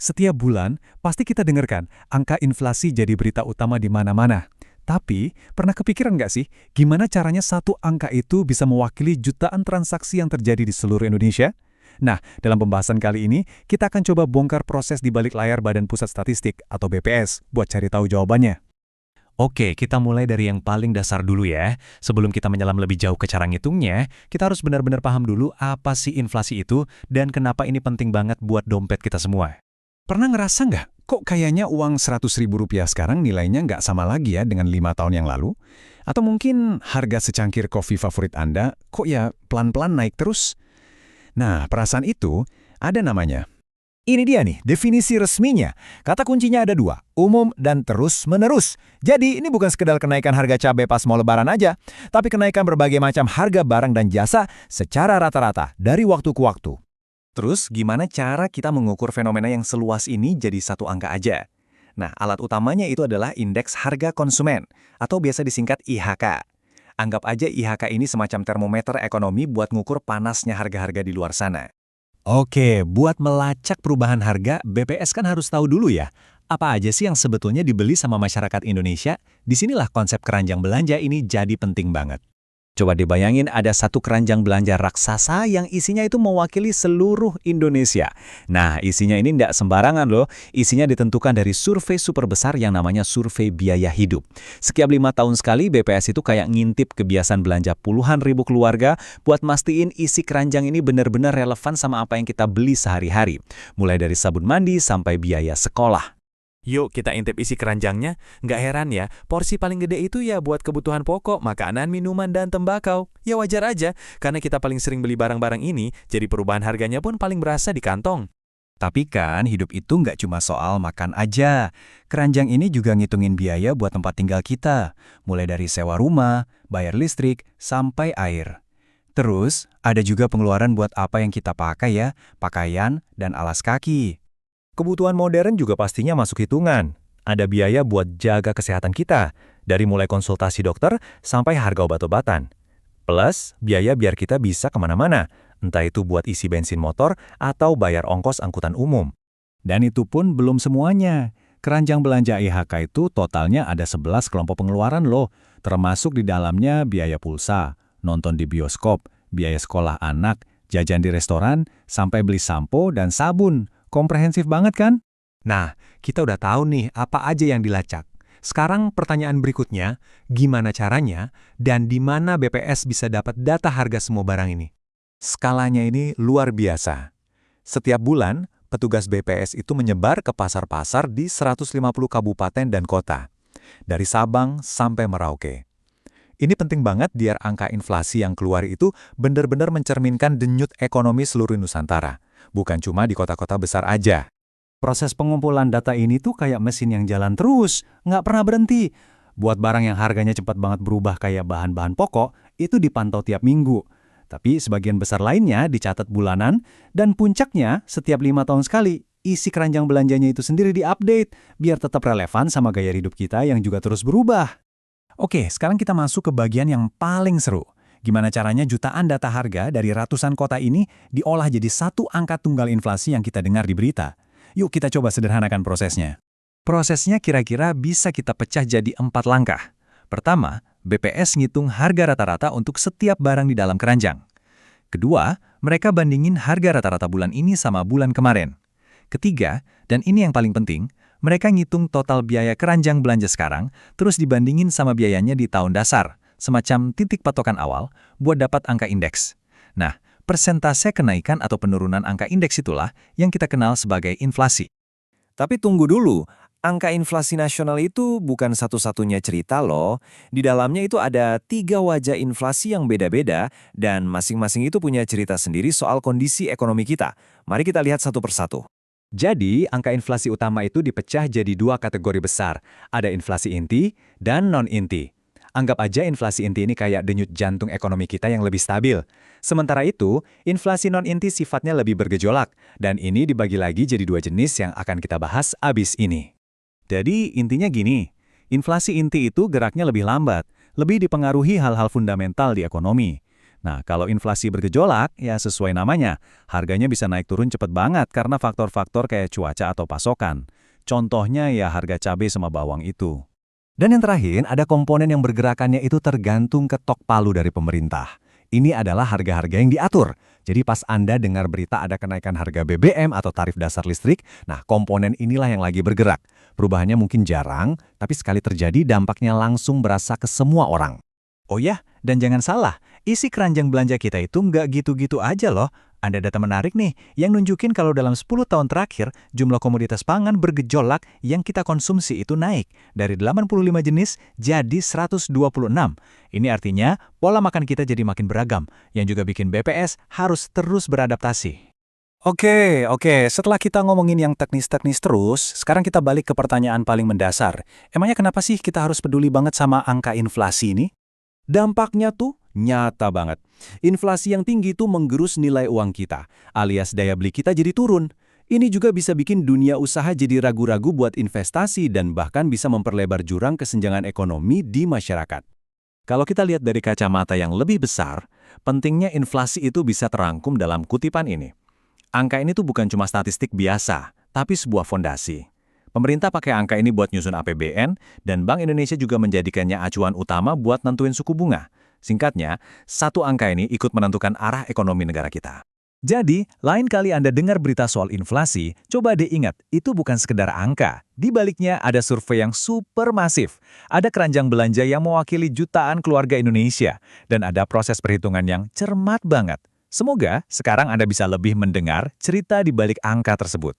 Setiap bulan, pasti kita dengarkan angka inflasi jadi berita utama di mana-mana. Tapi, pernah kepikiran nggak sih, gimana caranya satu angka itu bisa mewakili jutaan transaksi yang terjadi di seluruh Indonesia? Nah, dalam pembahasan kali ini, kita akan coba bongkar proses di balik layar Badan Pusat Statistik atau BPS buat cari tahu jawabannya. Oke, kita mulai dari yang paling dasar dulu ya. Sebelum kita menyelam lebih jauh ke cara ngitungnya, kita harus benar-benar paham dulu apa sih inflasi itu dan kenapa ini penting banget buat dompet kita semua. Pernah ngerasa nggak, kok kayaknya uang Rp100.000 sekarang nilainya nggak sama lagi ya dengan 5 tahun yang lalu? Atau mungkin harga secangkir kopi favorit Anda kok ya pelan-pelan naik terus? Nah, perasaan itu ada namanya. Ini dia nih, definisi resminya. Kata kuncinya ada dua, umum dan terus-menerus. Jadi, ini bukan sekedar kenaikan harga cabai pas mau lebaran aja, tapi kenaikan berbagai macam harga barang dan jasa secara rata-rata dari waktu ke waktu. Terus, gimana cara kita mengukur fenomena yang seluas ini jadi satu angka aja? Nah, alat utamanya itu adalah Indeks Harga Konsumen, atau biasa disingkat IHK. Anggap aja IHK ini semacam termometer ekonomi buat ngukur panasnya harga-harga di luar sana. Oke, buat melacak perubahan harga, BPS kan harus tahu dulu ya, apa aja sih yang sebetulnya dibeli sama masyarakat Indonesia? Disinilah konsep keranjang belanja ini jadi penting banget. Coba dibayangin ada satu keranjang belanja raksasa yang isinya itu mewakili seluruh Indonesia. Nah, isinya ini tidak sembarangan loh. Isinya ditentukan dari survei super besar yang namanya survei biaya hidup. Setiap 5 tahun sekali BPS itu kayak ngintip kebiasaan belanja puluhan ribu keluarga buat mastiin isi keranjang ini benar-benar relevan sama apa yang kita beli sehari-hari. Mulai dari sabun mandi sampai biaya sekolah. Yuk kita intip isi keranjangnya. Nggak heran ya, porsi paling gede itu ya buat kebutuhan pokok, makanan, minuman, dan tembakau. Ya wajar aja, karena kita paling sering beli barang-barang ini, jadi perubahan harganya pun paling berasa di kantong. Tapi kan hidup itu nggak cuma soal makan aja. Keranjang ini juga ngitungin biaya buat tempat tinggal kita. Mulai dari sewa rumah, bayar listrik, sampai air. Terus, ada juga pengeluaran buat apa yang kita pakai ya, pakaian dan alas kaki. Kebutuhan modern juga pastinya masuk hitungan. Ada biaya buat jaga kesehatan kita, dari mulai konsultasi dokter sampai harga obat-obatan. Plus, biaya biar kita bisa kemana-mana, entah itu buat isi bensin motor atau bayar ongkos angkutan umum. Dan itu pun belum semuanya. Keranjang belanja IHK itu totalnya ada 11 kelompok pengeluaran loh, termasuk di dalamnya biaya pulsa, nonton di bioskop, biaya sekolah anak, jajan di restoran, sampai beli sampo dan sabun. Komprehensif banget kan? Nah, kita udah tahu nih apa aja yang dilacak. Sekarang pertanyaan berikutnya, gimana caranya dan di mana BPS bisa dapat data harga semua barang ini? Skalanya ini luar biasa. Setiap bulan, petugas BPS itu menyebar ke pasar-pasar di 150 kabupaten dan kota, dari Sabang sampai Merauke. Ini penting banget biar angka inflasi yang keluar itu benar-benar mencerminkan denyut ekonomi seluruh Nusantara, bukan cuma di kota-kota besar aja. Proses pengumpulan data ini tuh kayak mesin yang jalan terus, nggak pernah berhenti. Buat barang yang harganya cepat banget berubah kayak bahan-bahan pokok, itu dipantau tiap minggu. Tapi sebagian besar lainnya dicatat bulanan, dan puncaknya setiap 5 tahun sekali, isi keranjang belanjanya itu sendiri diupdate, biar tetap relevan sama gaya hidup kita yang juga terus berubah. Oke, sekarang kita masuk ke bagian yang paling seru. Gimana caranya jutaan data harga dari ratusan kota ini diolah jadi satu angka tunggal inflasi yang kita dengar di berita. Yuk kita coba sederhanakan prosesnya. Prosesnya kira-kira bisa kita pecah jadi 4 langkah. Pertama, BPS ngitung harga rata-rata untuk setiap barang di dalam keranjang. Kedua, mereka bandingin harga rata-rata bulan ini sama bulan kemarin. Ketiga, dan ini yang paling penting, mereka ngitung total biaya keranjang belanja sekarang, terus dibandingin sama biayanya di tahun dasar, semacam titik patokan awal, buat dapat angka indeks. Nah, persentase kenaikan atau penurunan angka indeks itulah yang kita kenal sebagai inflasi. Tapi tunggu dulu, angka inflasi nasional itu bukan satu-satunya cerita loh. Di dalamnya itu ada 3 wajah inflasi yang beda-beda, dan masing-masing itu punya cerita sendiri soal kondisi ekonomi kita. Mari kita lihat satu persatu. Jadi, angka inflasi utama itu dipecah jadi 2 kategori besar. Ada inflasi inti dan non-inti. Anggap aja inflasi inti ini kayak denyut jantung ekonomi kita yang lebih stabil. Sementara itu, inflasi non-inti sifatnya lebih bergejolak, dan ini dibagi lagi jadi 2 jenis yang akan kita bahas abis ini. Jadi, intinya gini, inflasi inti itu geraknya lebih lambat, lebih dipengaruhi hal-hal fundamental di ekonomi. Nah, kalau inflasi bergejolak, ya sesuai namanya, harganya bisa naik turun cepat banget karena faktor-faktor kayak cuaca atau pasokan. Contohnya ya harga cabai sama bawang itu. Dan yang terakhir, ada komponen yang bergerakannya itu tergantung ketok palu dari pemerintah. Ini adalah harga-harga yang diatur. Jadi pas Anda dengar berita ada kenaikan harga BBM atau tarif dasar listrik, nah komponen inilah yang lagi bergerak. Perubahannya mungkin jarang, tapi sekali terjadi dampaknya langsung berasa ke semua orang. Oh ya, dan jangan salah, isi keranjang belanja kita itu nggak gitu-gitu aja loh. Ada data menarik nih, yang nunjukin kalau dalam 10 tahun terakhir, jumlah komoditas pangan bergejolak yang kita konsumsi itu naik dari 85 jenis jadi 126. Ini artinya pola makan kita jadi makin beragam, yang juga bikin BPS harus terus beradaptasi. Oke. Setelah kita ngomongin yang teknis-teknis terus, sekarang kita balik ke pertanyaan paling mendasar. Emangnya kenapa sih kita harus peduli banget sama angka inflasi ini? Dampaknya tuh nyata banget. Inflasi yang tinggi tuh menggerus nilai uang kita, alias daya beli kita jadi turun. Ini juga bisa bikin dunia usaha jadi ragu-ragu buat investasi dan bahkan bisa memperlebar jurang kesenjangan ekonomi di masyarakat. Kalau kita lihat dari kacamata yang lebih besar, pentingnya inflasi itu bisa terangkum dalam kutipan ini. Angka ini tuh bukan cuma statistik biasa, tapi sebuah fondasi. Pemerintah pakai angka ini buat nyusun APBN, dan Bank Indonesia juga menjadikannya acuan utama buat nentuin suku bunga. Singkatnya, satu angka ini ikut menentukan arah ekonomi negara kita. Jadi, lain kali Anda dengar berita soal inflasi, coba deh ingat, itu bukan sekedar angka. Di baliknya ada survei yang super masif. Ada keranjang belanja yang mewakili jutaan keluarga Indonesia. Dan ada proses perhitungan yang cermat banget. Semoga sekarang Anda bisa lebih mendengar cerita di balik angka tersebut.